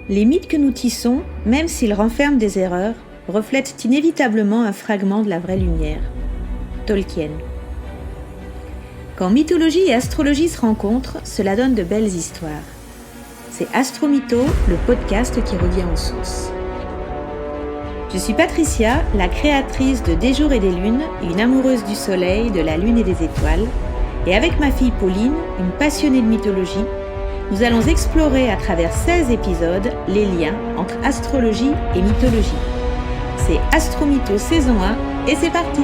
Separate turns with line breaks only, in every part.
Les mythes que nous tissons, même s'ils renferment des erreurs, reflètent inévitablement un fragment de la vraie lumière. Tolkien. Quand mythologie et astrologie se rencontrent, cela donne de belles histoires. C'est Astromytho, le podcast qui revient aux sources. Je suis Patricia, la créatrice de Des jours et des lunes, une amoureuse du soleil, de la lune et des étoiles, et avec ma fille Pauline, une passionnée de mythologie, nous allons explorer à travers 16 épisodes les liens entre astrologie et mythologie. C'est Astromytho saison 1 et c'est parti!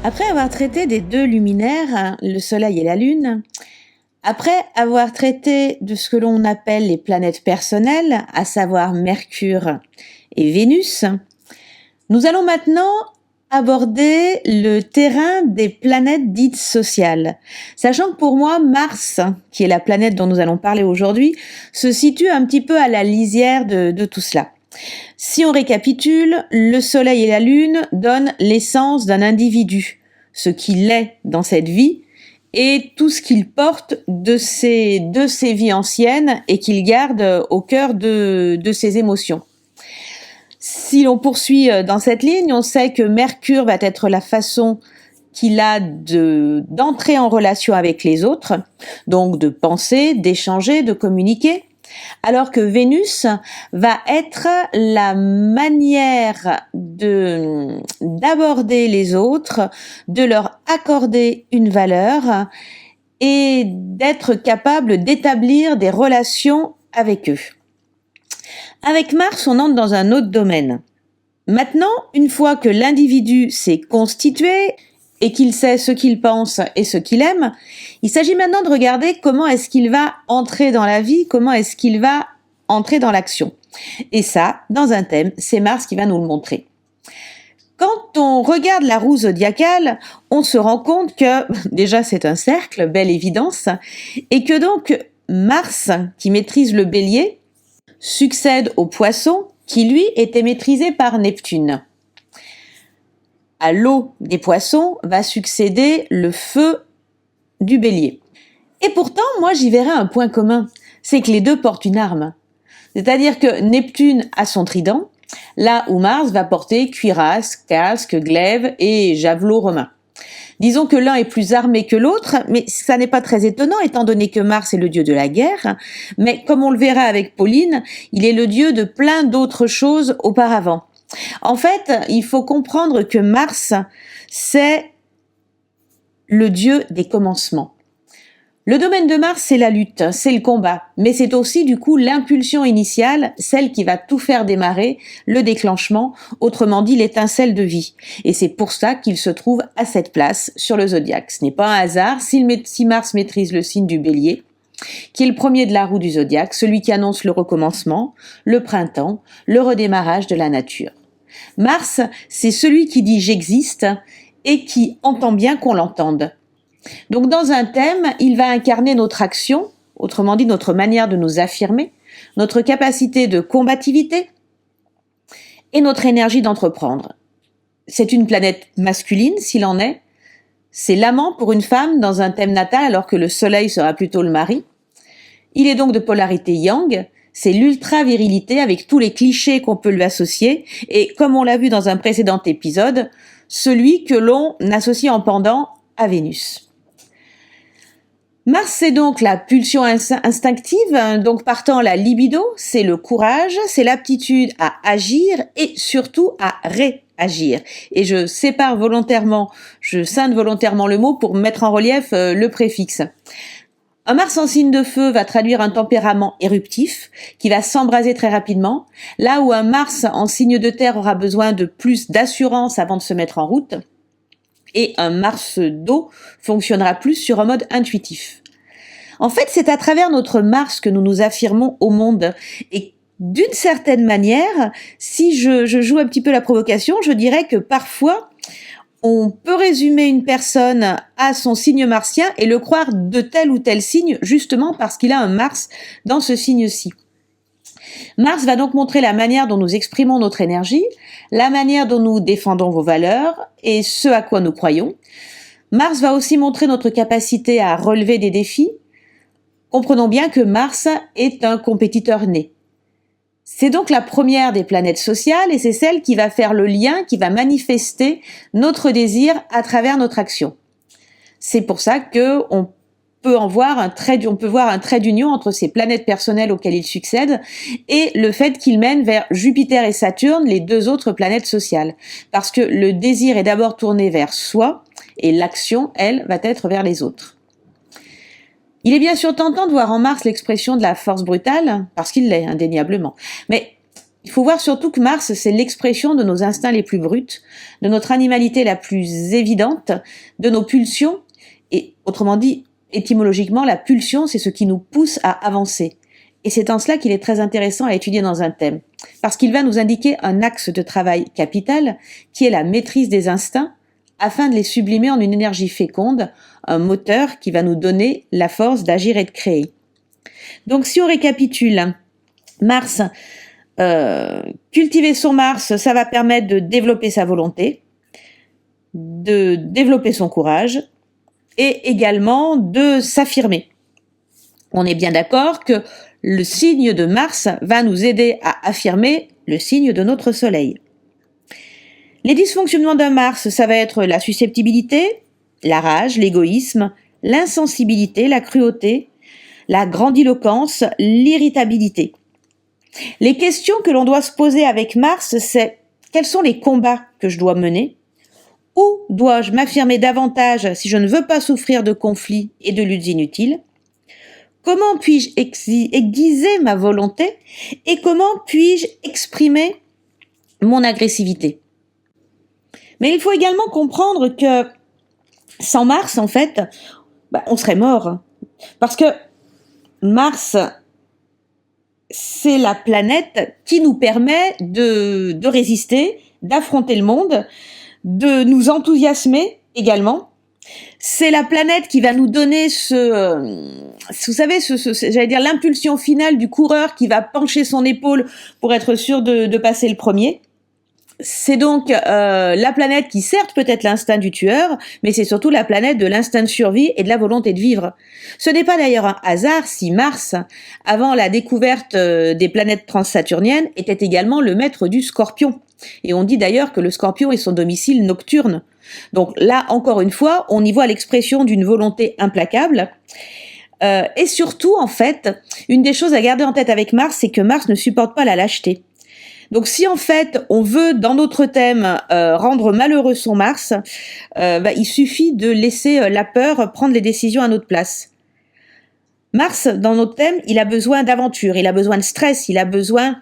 Après avoir traité des deux luminaires, le Soleil et la Lune, après avoir traité de ce que l'on appelle les planètes personnelles, à savoir Mercure et Vénus, nous allons maintenant aborder le terrain des planètes dites sociales. Sachant que pour moi, Mars, qui est la planète dont nous allons parler aujourd'hui, se situe un petit peu à la lisière de tout cela. Si on récapitule, le Soleil et la Lune donnent l'essence d'un individu, ce qu'il est dans cette vie, et tout ce qu'il porte de ses vies anciennes et qu'il garde au cœur de ses émotions. Si l'on poursuit dans cette ligne, on sait que Mercure va être la façon qu'il a d'entrer en relation avec les autres, donc de penser, d'échanger, de communiquer, alors que Vénus va être la manière d'aborder les autres, de leur accorder une valeur et d'être capable d'établir des relations avec eux. Avec Mars, on entre dans un autre domaine. Maintenant, une fois que l'individu s'est constitué et qu'il sait ce qu'il pense et ce qu'il aime, il s'agit maintenant de regarder comment est-ce qu'il va entrer dans la vie, comment est-ce qu'il va entrer dans l'action. Et ça, dans un thème, c'est Mars qui va nous le montrer. Quand on regarde la roue zodiacale, on se rend compte que, déjà c'est un cercle, belle évidence, et que donc Mars, qui maîtrise le Bélier, succède au Poisson, qui lui était maîtrisé par Neptune. À l'eau des Poissons va succéder le feu du Bélier. Et pourtant, moi j'y verrais un point commun, c'est que les deux portent une arme. C'est-à-dire que Neptune a son trident, là où Mars va porter cuirasse, casque, glaive et javelot romain. Disons que l'un est plus armé que l'autre, mais ça n'est pas très étonnant étant donné que Mars est le dieu de la guerre, mais comme on le verra avec Pauline, il est le dieu de plein d'autres choses auparavant. En fait, il faut comprendre que Mars, c'est le dieu des commencements. Le domaine de Mars, c'est la lutte, c'est le combat, mais c'est aussi du coup l'impulsion initiale, celle qui va tout faire démarrer, le déclenchement, autrement dit l'étincelle de vie. Et c'est pour ça qu'il se trouve à cette place sur le zodiaque. Ce n'est pas un hasard si Mars maîtrise le signe du Bélier, qui est le premier de la roue du zodiaque, celui qui annonce le recommencement, le printemps, le redémarrage de la nature. Mars, c'est celui qui dit « j'existe » et qui entend bien qu'on l'entende. Donc dans un thème, il va incarner notre action, autrement dit notre manière de nous affirmer, notre capacité de combativité et notre énergie d'entreprendre. C'est une planète masculine s'il en est, c'est l'amant pour une femme dans un thème natal alors que le soleil sera plutôt le mari. Il est donc de polarité yang, c'est l'ultra-virilité avec tous les clichés qu'on peut lui associer et, comme on l'a vu dans un précédent épisode, celui que l'on associe en pendant à Vénus. Mars, c'est donc la pulsion instinctive, donc partant la libido, c'est le courage, c'est l'aptitude à agir et surtout à réagir. Et je scinde volontairement le mot pour mettre en relief le préfixe. Un Mars en signe de feu va traduire un tempérament éruptif qui va s'embraser très rapidement, là où un Mars en signe de terre aura besoin de plus d'assurance avant de se mettre en route, et un Mars d'eau fonctionnera plus sur un mode intuitif. En fait, c'est à travers notre Mars que nous nous affirmons au monde, et d'une certaine manière, si je joue un petit peu la provocation, je dirais que parfois, on peut résumer une personne à son signe martien et le croire de tel ou tel signe, justement parce qu'il a un Mars dans ce signe-ci. Mars va donc montrer la manière dont nous exprimons notre énergie, la manière dont nous défendons vos valeurs et ce à quoi nous croyons. Mars va aussi montrer notre capacité à relever des défis. Comprenons bien que Mars est un compétiteur né. C'est donc la première des planètes sociales et c'est celle qui va faire le lien, qui va manifester notre désir à travers notre action. C'est pour ça qu'on peut voir un trait d'union entre ces planètes personnelles auxquelles il succède et le fait qu'il mène vers Jupiter et Saturne, les deux autres planètes sociales. Parce que le désir est d'abord tourné vers soi et l'action, elle, va être vers les autres. Il est bien sûr tentant de voir en Mars l'expression de la force brutale, parce qu'il l'est, indéniablement. Mais il faut voir surtout que Mars, c'est l'expression de nos instincts les plus bruts, de notre animalité la plus évidente, de nos pulsions, et autrement dit, étymologiquement, la pulsion, c'est ce qui nous pousse à avancer. Et c'est en cela qu'il est très intéressant à étudier dans un thème, parce qu'il va nous indiquer un axe de travail capital, qui est la maîtrise des instincts, afin de les sublimer en une énergie féconde, un moteur qui va nous donner la force d'agir et de créer. Donc si on récapitule, Mars, cultiver son Mars, ça va permettre de développer sa volonté, de développer son courage et également de s'affirmer. On est bien d'accord que le signe de Mars va nous aider à affirmer le signe de notre Soleil. Les dysfonctionnements d'un Mars, ça va être la susceptibilité, la rage, l'égoïsme, l'insensibilité, la cruauté, la grandiloquence, l'irritabilité. Les questions que l'on doit se poser avec Mars, c'est quels sont les combats que je dois mener? Où dois-je m'affirmer davantage si je ne veux pas souffrir de conflits et de luttes inutiles? Comment puis-je aiguiser ma volonté? Et comment puis-je exprimer mon agressivité? Mais il faut également comprendre que sans Mars, en fait, on serait mort. Parce que Mars, c'est la planète qui nous permet de résister, d'affronter le monde, de nous enthousiasmer également. C'est la planète qui va nous donner j'allais dire l'impulsion finale du coureur qui va pencher son épaule pour être sûr de passer le premier. C'est donc la planète qui certes peut être l'instinct du tueur, mais c'est surtout la planète de l'instinct de survie et de la volonté de vivre. Ce n'est pas d'ailleurs un hasard si Mars, avant la découverte des planètes transsaturniennes, était également le maître du Scorpion. Et on dit d'ailleurs que le Scorpion est son domicile nocturne. Donc là, encore une fois, on y voit l'expression d'une volonté implacable. Et surtout, en fait, une des choses à garder en tête avec Mars, c'est que Mars ne supporte pas la lâcheté. Donc si en fait on veut dans notre thème rendre malheureux son Mars, il suffit de laisser la peur prendre les décisions à notre place. Mars, dans notre thème, il a besoin d'aventure, il a besoin de stress, il a besoin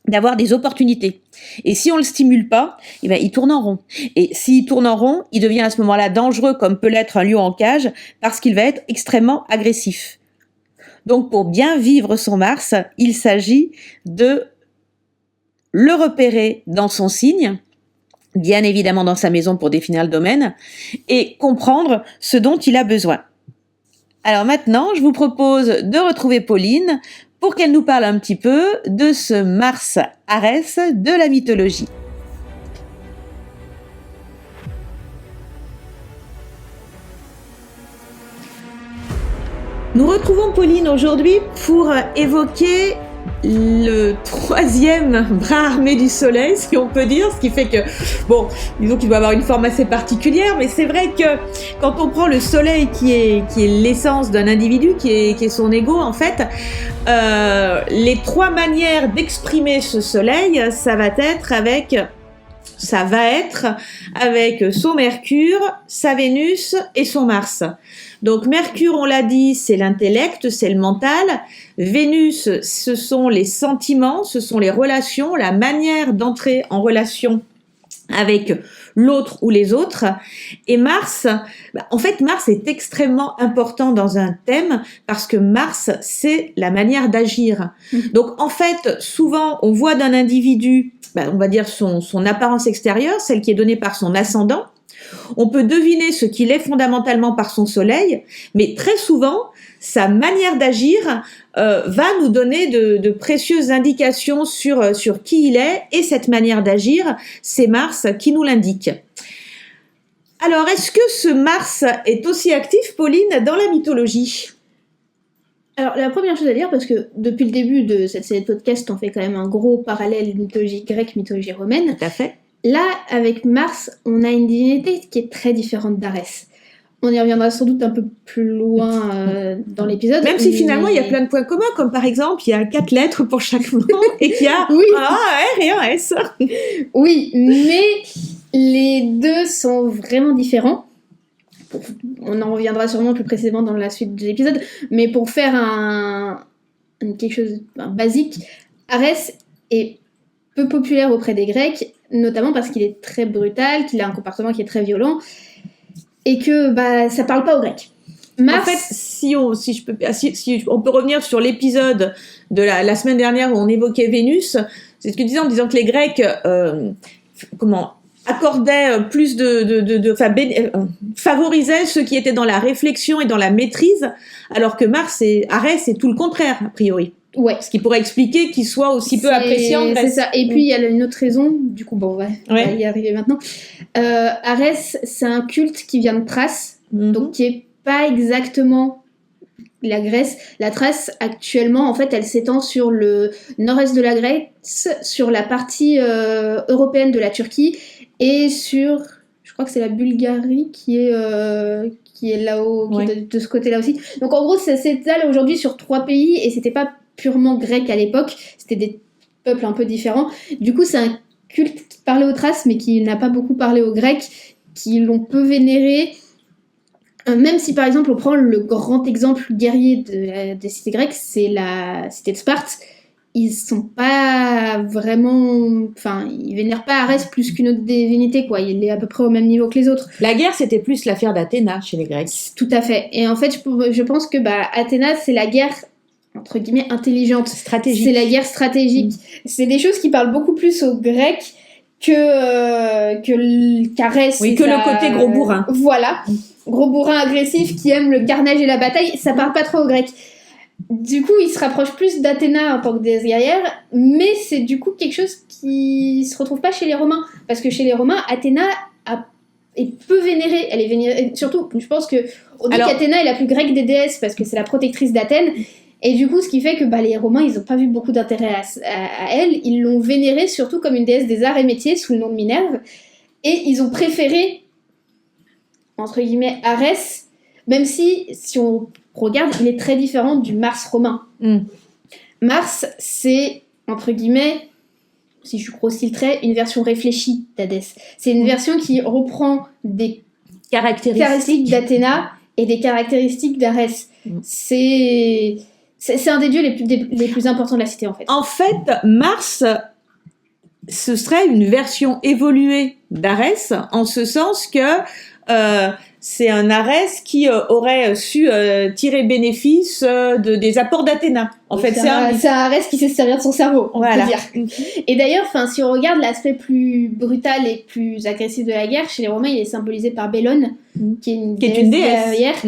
d'avoir des opportunités. Et si on le stimule pas, il tourne en rond. Et s'il tourne en rond, il devient à ce moment-là dangereux comme peut l'être un lion en cage parce qu'il va être extrêmement agressif. Donc pour bien vivre son Mars, il s'agit de le repérer dans son signe, bien évidemment dans sa maison pour définir le domaine, et comprendre ce dont il a besoin. Alors maintenant, je vous propose de retrouver Pauline pour qu'elle nous parle un petit peu de ce Mars Arès de la mythologie. Nous retrouvons Pauline aujourd'hui pour évoquer le troisième bras armé du soleil, si on peut dire, ce qui fait que, disons qu'il doit avoir une forme assez particulière, mais c'est vrai que quand on prend le soleil qui est l'essence d'un individu, qui est son ego, en fait, les trois manières d'exprimer ce soleil, ça va être avec son Mercure, sa Vénus et son Mars. Donc Mercure, on l'a dit, c'est l'intellect, c'est le mental. Vénus, ce sont les sentiments, ce sont les relations, la manière d'entrer en relation avec l'autre ou les autres. Et Mars, en fait, Mars est extrêmement important dans un thème parce que Mars, c'est la manière d'agir. Donc, en fait, souvent, on voit d'un individu, on va dire son apparence extérieure, celle qui est donnée par son ascendant. On peut deviner ce qu'il est fondamentalement par son soleil, mais très souvent, sa manière d'agir va nous donner de précieuses indications sur qui il est, et cette manière d'agir, c'est Mars qui nous l'indique. Alors, est-ce que ce Mars est aussi actif, Pauline, dans la mythologie ?
Alors, la première chose à dire, parce que depuis le début de cette série de podcasts, on fait quand même un gros parallèle mythologie grecque, mythologie romaine.
Tout à fait.
Là, avec Mars, on a une divinité qui est très différente d'Arès. On y reviendra sans doute un peu plus loin dans l'épisode.
Même si finalement, il y a plein de points communs, comme par exemple, il y a 4 lettres pour chaque mot, et qu'il y a
oui.
un R et un S.
Oui, mais les deux sont vraiment différents. On en reviendra sûrement plus précisément dans la suite de l'épisode, mais pour faire quelque chose basique, Arès est peu populaire auprès des Grecs, notamment parce qu'il est très brutal, qu'il a un comportement qui est très violent, et que ça parle pas aux Grecs.
Mars... En fait, si on peut revenir sur l'épisode de la semaine dernière où on évoquait Vénus, c'est ce que disait en disant que les Grecs accordaient plus favorisaient ceux qui étaient dans la réflexion et dans la maîtrise, alors que Arès, c'est tout le contraire, a priori.
Ouais.
Ce qui pourrait expliquer qu'il soit aussi peu apprécié en Grèce.
C'est ça. Et puis, il y a une autre raison, du coup, on va y arriver maintenant. Arès, c'est un culte qui vient de Thrace, donc qui est pas exactement la Grèce. La Thrace, actuellement, en fait, elle s'étend sur le nord-est de la Grèce, sur la partie européenne de la Turquie, et sur, je crois que c'est la Bulgarie qui est là-haut, qui est de ce côté-là aussi. Donc, en gros, ça s'étale aujourd'hui sur 3 pays, et c'était pas purement grec à l'époque, c'était des peuples un peu différents. Du coup, c'est un culte qui parlait aux Thraces, mais qui n'a pas beaucoup parlé aux Grecs, qui l'ont peu vénéré. Même si, par exemple, on prend le grand exemple guerrier des cités grecques, c'est la cité de Sparte. Ils sont pas vraiment... Enfin, ils vénèrent pas Arès plus qu'une autre divinité, quoi. Il est à peu près au même niveau que les autres.
La guerre, c'était plus l'affaire d'Athéna chez les Grecs.
Tout à fait. Et en fait, je pense que Athéna, c'est la guerre entre guillemets intelligente,
stratégique.
C'est la guerre stratégique. C'est des choses qui parlent beaucoup plus aux Grecs qu'Arès.
Oui, que le côté gros bourrin.
Voilà, gros bourrin agressif qui aime le carnage et la bataille, ça parle pas trop aux Grecs. Du coup, il se rapproche plus d'Athéna en tant que déesse guerrière, mais c'est du coup quelque chose qui se retrouve pas chez les Romains, parce que chez les Romains, Athéna est peu vénérée. Elle est vénérée, surtout, je pense que on dit qu'Athéna est la plus grecque des déesses parce que c'est la protectrice d'Athènes. Et du coup, ce qui fait que les Romains, ils n'ont pas vu beaucoup d'intérêt à elle. Ils l'ont vénérée surtout comme une déesse des arts et métiers sous le nom de Minerve. Et ils ont préféré, entre guillemets, Arès, même si on regarde, il est très différent du Mars romain. Mars, c'est, entre guillemets, si je grossis le trait, une version réfléchie d'Hadès. C'est une version qui reprend des caractéristiques d'Athéna et des caractéristiques d'Arès. C'est un des dieux les plus importants de la cité, en fait.
En fait, Mars, ce serait une version évoluée d'Arès, en ce sens que c'est un Arès qui aurait su tirer bénéfice des apports d'Athéna. En fait,
c'est un Arès qui sait se servir de son cerveau, on peut dire. Et d'ailleurs, si on regarde l'aspect plus brutal et plus agressif de la guerre, chez les Romains, il est symbolisé par Bellone, qui est une déesse.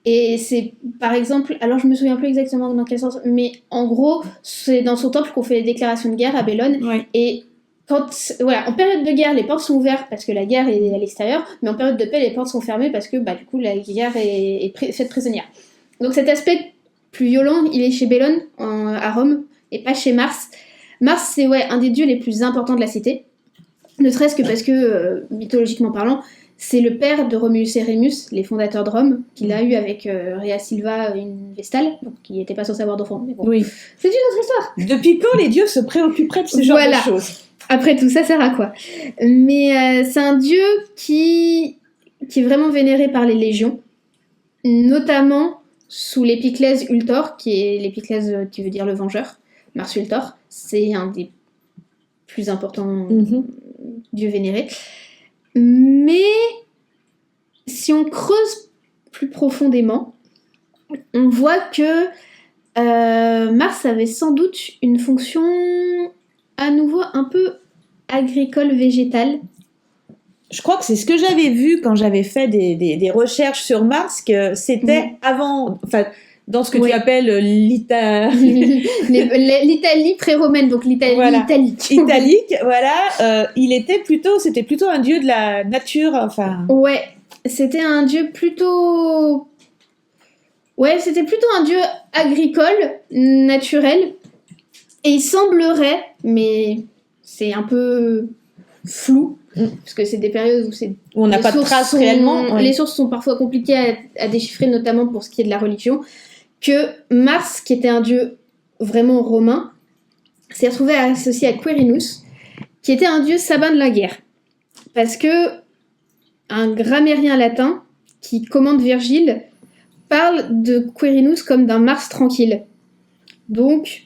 Et c'est, par exemple, alors je me souviens plus exactement dans quel sens, mais en gros, c'est dans son temple qu'on fait les déclarations de guerre à Bellone. Et en période de guerre, les portes sont ouvertes parce que la guerre est à l'extérieur, mais en période de paix, les portes sont fermées parce que, du coup, la guerre est faite prisonnière. Donc cet aspect plus violent, il est chez Bellone, à Rome, et pas chez Mars. Mars, c'est un des dieux les plus importants de la cité, ne serait-ce que parce que, mythologiquement parlant, c'est le père de Romulus et Rémus, les fondateurs de Rome, qu'il a eu avec Rhea Silva, une Vestale, donc qui n'était pas censé avoir d'enfant. Mais bon, c'est une autre histoire.
Depuis quand les dieux se préoccuperaient de ce genre de choses ?
Après tout, ça sert à quoi ? Mais c'est un dieu qui est vraiment vénéré par les légions, notamment sous l'épiclèse Ultor, qui est l'épiclèse qui veut dire le vengeur, Mars Ultor. C'est un des plus importants dieux vénérés. Mais si on creuse plus profondément, on voit que Mars avait sans doute une fonction à nouveau un peu agricole-végétale.
je crois que c'est ce que j'avais vu quand j'avais fait des recherches sur Mars, que c'était avant, enfin, dans ce que tu appelles
l'Italie pré-romaine, donc l'Italie
italique, voilà. C'était plutôt un dieu de la nature, enfin.
Ouais, c'était un dieu plutôt. Ouais, c'était plutôt un dieu agricole, naturel, et il semblerait, mais c'est un peu flou. Parce que c'est des périodes où
on n'a pas de traces réellement.
Les sources sont parfois compliquées à déchiffrer, notamment pour ce qui est de la religion. Que Mars, qui était un dieu vraiment romain, s'est retrouvé associé à Quirinus, qui était un dieu sabin de la guerre. Parce que un grammairien latin qui commande Virgile parle de Quirinus comme d'un Mars tranquille. Donc,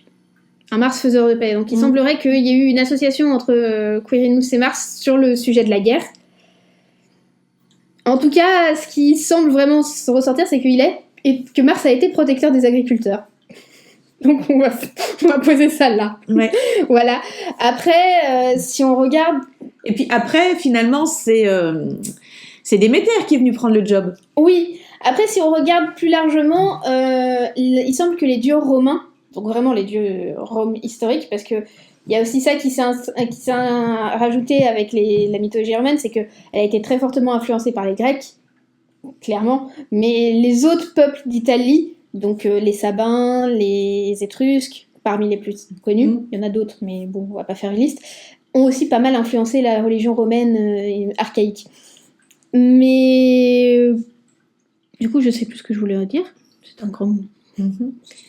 un Mars faiseur de paix. Donc il semblerait qu'il y ait eu une association entre Quirinus et Mars sur le sujet de la guerre. En tout cas, ce qui semble vraiment ressortir, c'est que Mars a été protecteur des agriculteurs. Donc on va poser ça là.
Ouais.
Voilà. Après, si on regarde...
Et puis après, finalement, c'est Déméter qui est venu prendre le job.
Oui. Après, si on regarde plus largement, il semble que les dieux romains, donc vraiment les dieux roms historiques, parce que il y a aussi ça qui s'est rajouté avec la mythologie romaine, c'est qu'elle a été très fortement influencée par les Grecs, clairement, mais les autres peuples d'Italie, donc les Sabins, les Étrusques, parmi les plus connus, il y en a d'autres, mais bon, on va pas faire une liste, ont aussi pas mal influencé la religion romaine archaïque. Mais du coup, je sais plus ce que je voulais dire. C'est un grand mot.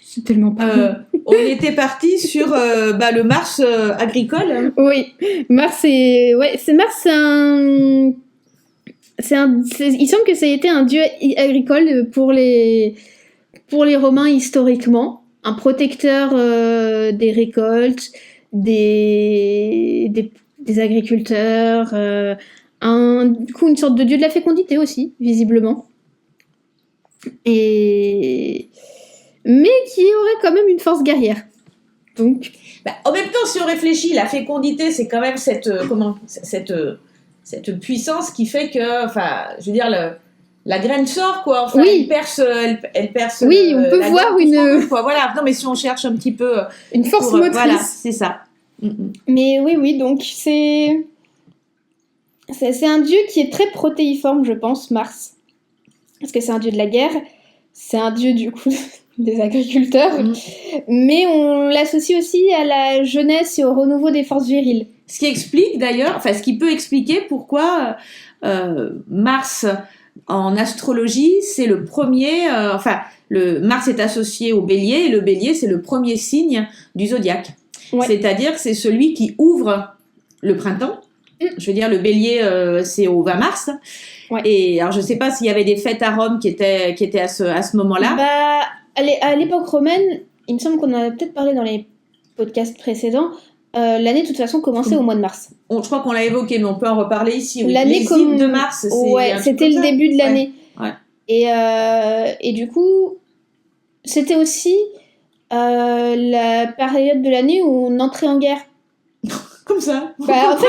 C'est tellement pas.
On était parti sur le Mars agricole.
Oui, Mars il semble que ça a été un dieu agricole pour les Romains historiquement, un protecteur des récoltes, des agriculteurs, du coup une sorte de dieu de la fécondité aussi, visiblement. Mais qui aurait quand même une force guerrière. Donc,
en même temps, si on réfléchit, la fécondité, c'est quand même cette puissance qui fait que, enfin, je veux dire, la graine sort, quoi. Enfin,
oui.
Elle perce.
Oui, on peut voir une.
Quoi. Voilà. Non, mais si on cherche un petit peu.
Une force motrice.
Voilà, c'est ça.
Mais oui, donc c'est un dieu qui est très protéiforme, je pense, Mars. Parce que c'est un dieu de la guerre. C'est un dieu, du coup, des agriculteurs. Mais on l'associe aussi à la jeunesse et au renouveau des forces viriles.
Ce qui explique d'ailleurs, enfin, ce qui peut expliquer pourquoi Mars, en astrologie, c'est le premier... Mars est associé au Bélier, et le Bélier, c'est le premier signe du zodiaque. Ouais. C'est-à-dire que c'est celui qui ouvre le printemps. Je veux dire, le Bélier, c'est au 20 mars. Ouais. Et alors, je ne sais pas s'il y avait des fêtes à Rome qui étaient à ce moment-là.
À l'époque romaine, il me semble qu'on en a peut-être parlé dans les podcasts précédents, l'année de toute façon commençait au mois de mars.
Je crois qu'on l'a évoqué, mais on peut en reparler ici. Oui.
L'année
les de mars,
c'était le début de l'année.
Ouais.
Et du coup, c'était aussi la période de l'année où on entrait en guerre.
Comme ça,
en fait,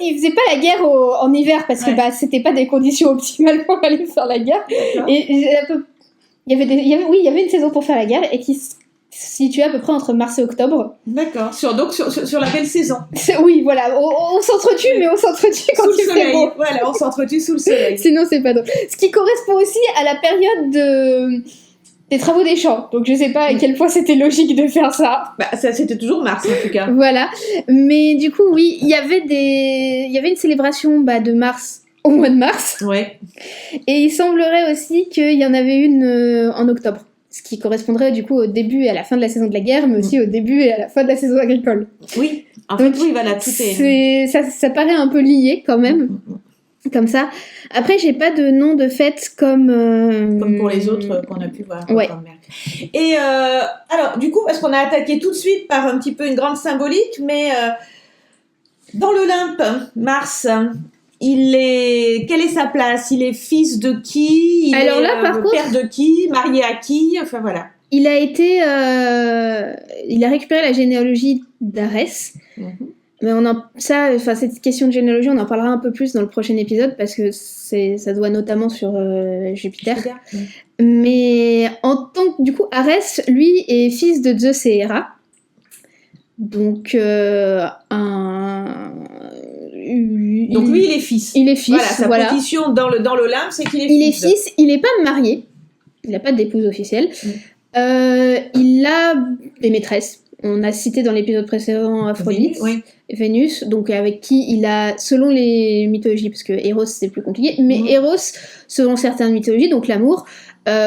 ils faisaient pas la guerre en hiver parce que c'était pas des conditions optimales pour aller faire la guerre. Et il y avait une saison pour faire la guerre et qui se situait à peu près entre mars et octobre.
D'accord. Sur la belle saison.
Oui, voilà. On s'entretue, mais on s'entretue quand il fait beau.
Voilà, on s'entretue sous le soleil.
Sinon, c'est pas drôle. Ce qui correspond aussi à la période des travaux des champs. Donc je sais pas à quel point c'était logique de faire ça.
Ça c'était toujours mars en tout cas.
Voilà. Mais du coup oui, il y avait une célébration de mars au mois de mars.
Ouais.
Et il semblerait aussi qu'il y en avait une en octobre. Ce qui correspondrait du coup au début et à la fin de la saison de la guerre, mais aussi au début et à la fin de la saison agricole.
Oui. En fait, oui, voilà, tout est...
Ça paraît un peu lié quand même. Comme ça. Après, j'ai pas de nom de fête comme
pour les autres qu'on a pu voir.
Ouais.
Et alors, du coup, parce qu'on a attaqué tout de suite par un petit peu une grande symbolique, mais dans l'Olympe, Mars, quelle est sa place? Il est fils de qui?
Alors là, par contre,
père de qui? Marié à qui? Enfin voilà.
Il a récupéré la généalogie d'Arès. Mais cette question de généalogie, on en parlera un peu plus dans le prochain épisode parce que ça doit notamment sur Jupiter. Mais en tant que, du coup, Arès, lui, est fils de Zeus et Héra. Donc,
lui, il est fils.
Il est fils,
voilà. Sa position dans l'Olympe, c'est qu'il est fils.
Il est fils, il n'est pas marié. Il n'a pas d'épouse officielle. Il a des maîtresses. On a cité dans l'épisode précédent Aphrodite, Vénus, donc avec qui il a, selon les mythologies, parce que Eros c'est plus compliqué, mais Eros, selon certaines mythologies, donc l'amour,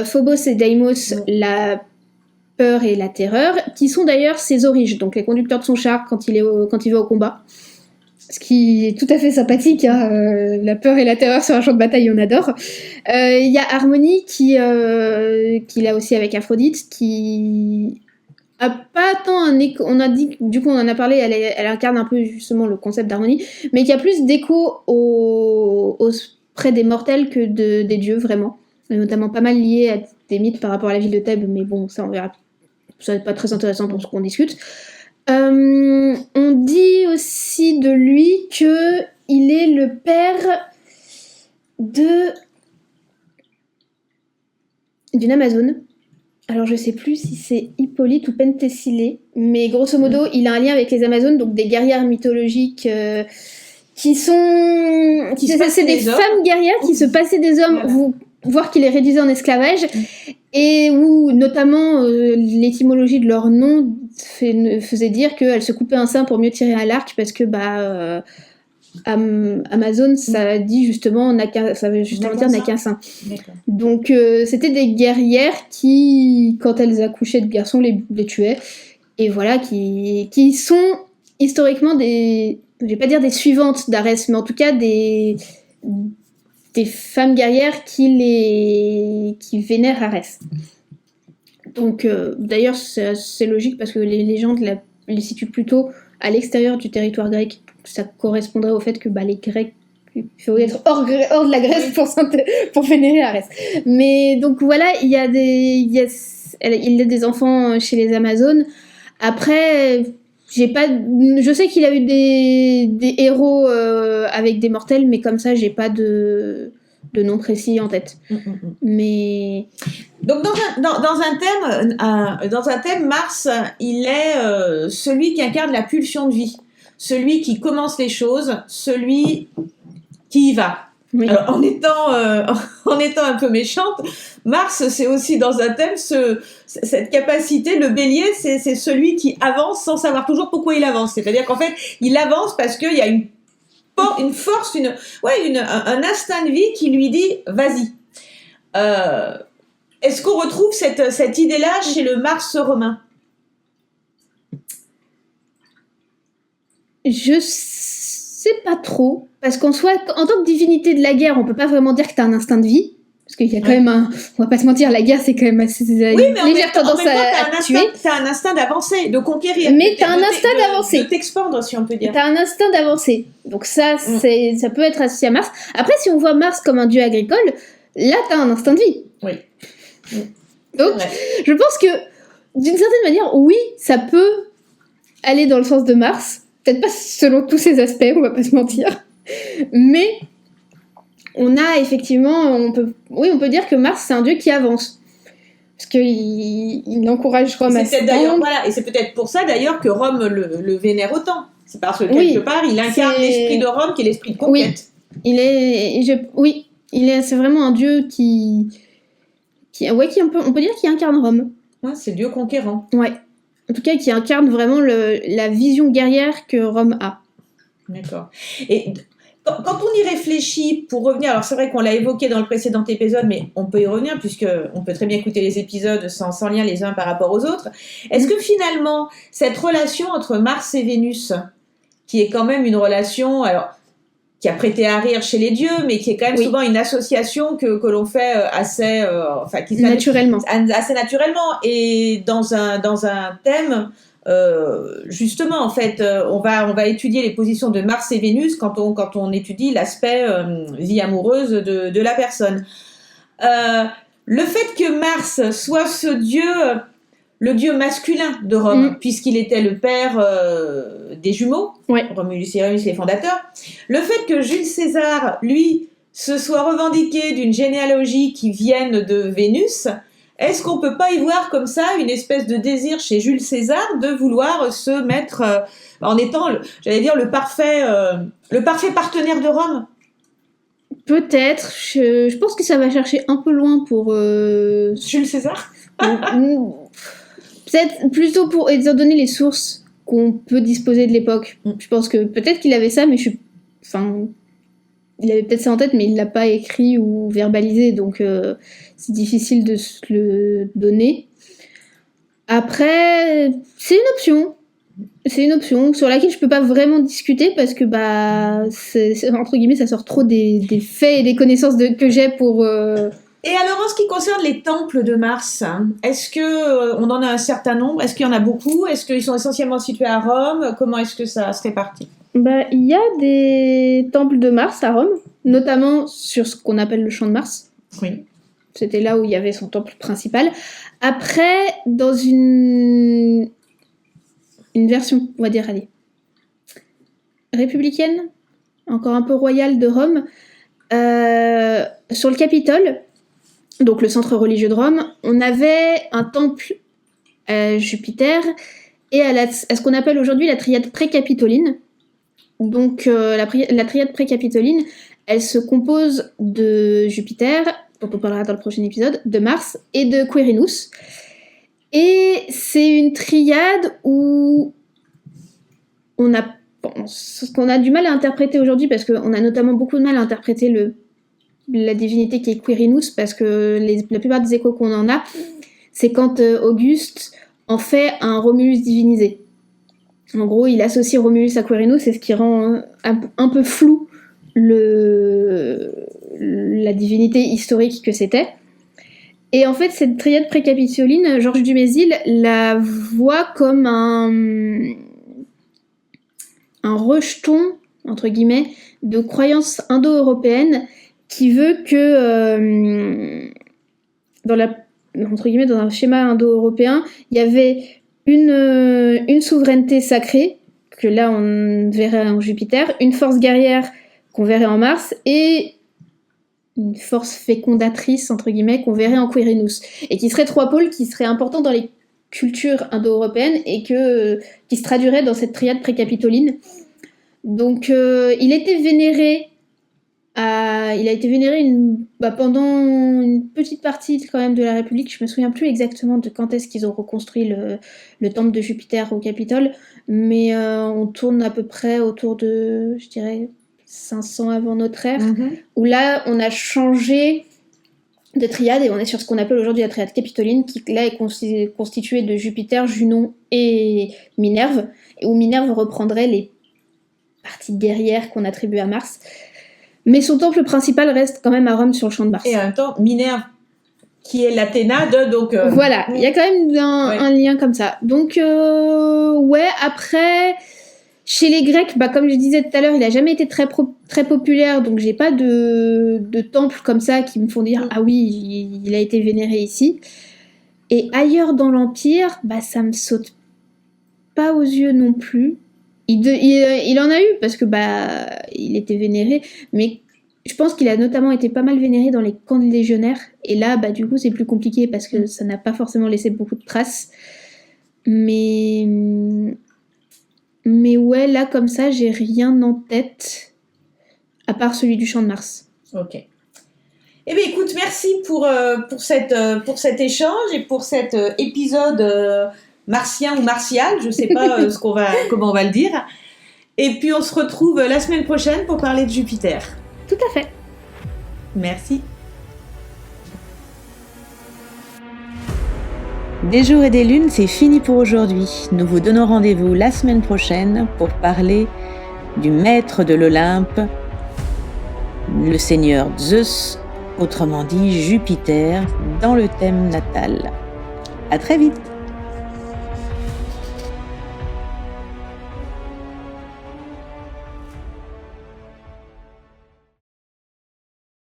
Phobos et Deimos, la peur et la terreur, qui sont d'ailleurs ses origes, donc les conducteurs de son char quand il va au combat. Ce qui est tout à fait sympathique, hein, la peur et la terreur sur un champ de bataille, on adore. Il y a Harmonie qu'il a aussi avec Aphrodite, qui a pas tant un écho, on a dit, du coup on en a parlé, elle incarne un peu justement le concept d'harmonie, mais qui a plus d'écho auprès des mortels que des dieux, vraiment. Notamment pas mal lié à des mythes par rapport à la ville de Thèbes, mais bon, ça on verra. Ça n'est pas très intéressant pour ce qu'on discute. On dit aussi de lui qu'il est le père d'une Amazone. Alors je sais plus si c'est Hippolyte ou Penthessilée, mais grosso modo il a un lien avec les Amazones, donc des guerrières mythologiques c'est des femmes guerrières qui se passaient des hommes, voire qui les réduisaient en esclavage, et où notamment l'étymologie de leur nom faisait dire qu'elles se coupaient un sein pour mieux tirer à l'arc, parce que Amazon, ça dit justement, ça veut justement dire n'a qu'un sein. D'accord. Donc c'était des guerrières qui, quand elles accouchaient de garçons, les tuaient, et voilà, qui sont historiquement je vais pas dire des suivantes d'Arès, mais en tout cas des femmes guerrières qui vénèrent Arès. Donc d'ailleurs c'est logique parce que les légendes les situent plutôt à l'extérieur du territoire grec. Ça correspondrait au fait que les Grecs, il faut être hors de la Grèce pour vénérer Arès. Mais donc voilà, il a des enfants chez les Amazones. Après, je sais qu'il a eu des héros avec des mortels, mais comme ça, j'ai pas de nom précis en tête. Mais
donc dans un thème, Mars, il est celui qui incarne la pulsion de vie. Celui qui commence les choses, celui qui y va. Oui. Alors, en étant un peu méchante, Mars, c'est aussi dans un thème cette capacité, le bélier, c'est celui qui avance sans savoir toujours pourquoi il avance. C'est-à-dire qu'en fait, il avance parce qu'il y a une force, un instinct de vie qui lui dit « vas-y ». Est-ce qu'on retrouve cette idée-là chez le Mars romain ?
Je sais pas trop, parce qu'en soi, en tant que divinité de la guerre, on peut pas vraiment dire que t'as un instinct de vie, parce qu'il y a quand même on va pas se mentir, la guerre c'est quand même assez légère tendance à tuer.
T'as un instinct d'avancer, de conquérir.
Mais t'as un instinct d'avancer.
De t'expandre, si on peut dire.
T'as un instinct d'avancer. Donc ça peut être associé à Mars. Après, si on voit Mars comme un dieu agricole, là t'as un instinct de vie.
Oui.
Donc, je pense que, d'une certaine manière, oui, ça peut aller dans le sens de Mars. Peut-être pas selon tous ces aspects, on va pas se mentir. Mais on a effectivement, on peut dire que Mars, c'est un dieu qui avance. Parce qu'il encourage Rome à s'étendre.
Voilà, et c'est peut-être pour ça d'ailleurs que Rome le vénère autant. C'est parce que quelque part, il incarne l'esprit de Rome qui est l'esprit de conquête.
Oui, c'est vraiment un dieu qui on peut dire qu'il incarne Rome.
Ouais, c'est Dieu conquérant.
Ouais. En tout cas, qui incarne vraiment la vision guerrière que Rome a.
D'accord. Et quand on y réfléchit, pour revenir, alors c'est vrai qu'on l'a évoqué dans le précédent épisode, mais on peut y revenir puisqu'on peut très bien écouter les épisodes sans lien les uns par rapport aux autres. Est-ce que finalement, cette relation entre Mars et Vénus, qui est quand même une relation... qui a prêté à rire chez les dieux, mais qui est quand même souvent une association que l'on fait assez
naturellement.
Assez naturellement. Et dans un thème, justement, en fait, on va étudier les positions de Mars et Vénus quand on étudie l'aspect vie amoureuse de la personne. Le fait que Mars soit ce dieu le dieu masculin de Rome, puisqu'il était le père des jumeaux, Romulus et Rémus, les fondateurs. Le fait que Jules César, lui, se soit revendiqué d'une généalogie qui vienne de Vénus, est-ce qu'on peut pas y voir comme ça une espèce de désir chez Jules César de vouloir se mettre en étant, j'allais dire, le parfait partenaire de Rome?
Peut-être. Je pense que ça va chercher un peu loin pour...
Jules César.
Peut-être plutôt pour, étant donné les sources qu'on peut disposer de l'époque. Je pense que peut-être qu'il avait ça, mais il avait peut-être ça en tête, mais il l'a pas écrit ou verbalisé, donc c'est difficile de se le donner. Après, c'est une option. C'est une option sur laquelle je peux pas vraiment discuter parce que c'est, entre guillemets, ça sort trop des faits et des connaissances que j'ai pour...
Et alors, en ce qui concerne les temples de Mars, est-ce que on en a un certain nombre? Est-ce qu'il y en a beaucoup? Est-ce qu'ils sont essentiellement situés à Rome? Comment est-ce que ça se répartit?
Il y a des temples de Mars à Rome, notamment sur ce qu'on appelle le champ de Mars.
Oui.
C'était là où il y avait son temple principal. Après, dans une version, on va dire, allez, républicaine, encore un peu royale de Rome, sur le Capitole, donc le centre religieux de Rome, on avait un temple à Jupiter et à ce qu'on appelle aujourd'hui la triade précapitoline. Donc la triade précapitoline, elle se compose de Jupiter, dont on parlera dans le prochain épisode, de Mars et de Quirinus. Et c'est une triade où ce qu'on a du mal à interpréter aujourd'hui, parce qu'on a notamment beaucoup de mal à interpréter la divinité qui est Quirinus, parce que la plupart des échos qu'on en a, c'est quand Auguste en fait un Romulus divinisé. En gros, il associe Romulus à Quirinus, c'est ce qui rend un peu flou la divinité historique que c'était. Et en fait, cette triade précapitoline, Georges Dumézil la voit comme un rejeton, entre guillemets, de croyances indo-européennes qui veut que, dans un schéma indo-européen, il y avait une souveraineté sacrée, que là on verrait en Jupiter, une force guerrière qu'on verrait en Mars, et une force fécondatrice, entre guillemets, qu'on verrait en Quirinus. Et qui seraient trois pôles qui seraient importants dans les cultures indo-européennes et qui se traduiraient dans cette triade précapitoline. Donc il était vénéré pendant une petite partie quand même de la République. Je me souviens plus exactement de quand est-ce qu'ils ont reconstruit le temple de Jupiter au Capitole, mais on tourne à peu près autour de, je dirais, 500 avant notre ère, où là on a changé de triade et on est sur ce qu'on appelle aujourd'hui la triade capitoline, qui là est constituée de Jupiter, Junon et Minerve, et où Minerve reprendrait les parties guerrières qu'on attribue à Mars. Mais son temple principal reste quand même à Rome sur le champ de Mars.
Et en même temps, Minerve, qui est l'Athéna donc...
Voilà, il y a quand même un lien comme ça. Donc, après, chez les Grecs, comme je disais tout à l'heure, il n'a jamais été très populaire, donc j'ai pas de temple comme ça qui me font dire « Ah oui, il a été vénéré ici ». Et ailleurs dans l'Empire, ça me saute pas aux yeux non plus. Il en a eu parce que il était vénéré, mais je pense qu'il a notamment été pas mal vénéré dans les camps de légionnaires, et là du coup c'est plus compliqué parce que ça n'a pas forcément laissé beaucoup de traces, mais ouais, là comme ça j'ai rien en tête à part celui du champ de Mars.
Ok. Eh bien écoute, merci pour cet échange et pour cet épisode martien ou martial, je sais pas comment on va le dire. Et puis on se retrouve la semaine prochaine pour parler de Jupiter.
Tout à fait.
Merci.
Des jours et des lunes, c'est fini pour aujourd'hui. Nous vous donnons rendez-vous la semaine prochaine pour parler du maître de l'Olympe, le seigneur Zeus, autrement dit Jupiter, dans le thème natal. À très vite.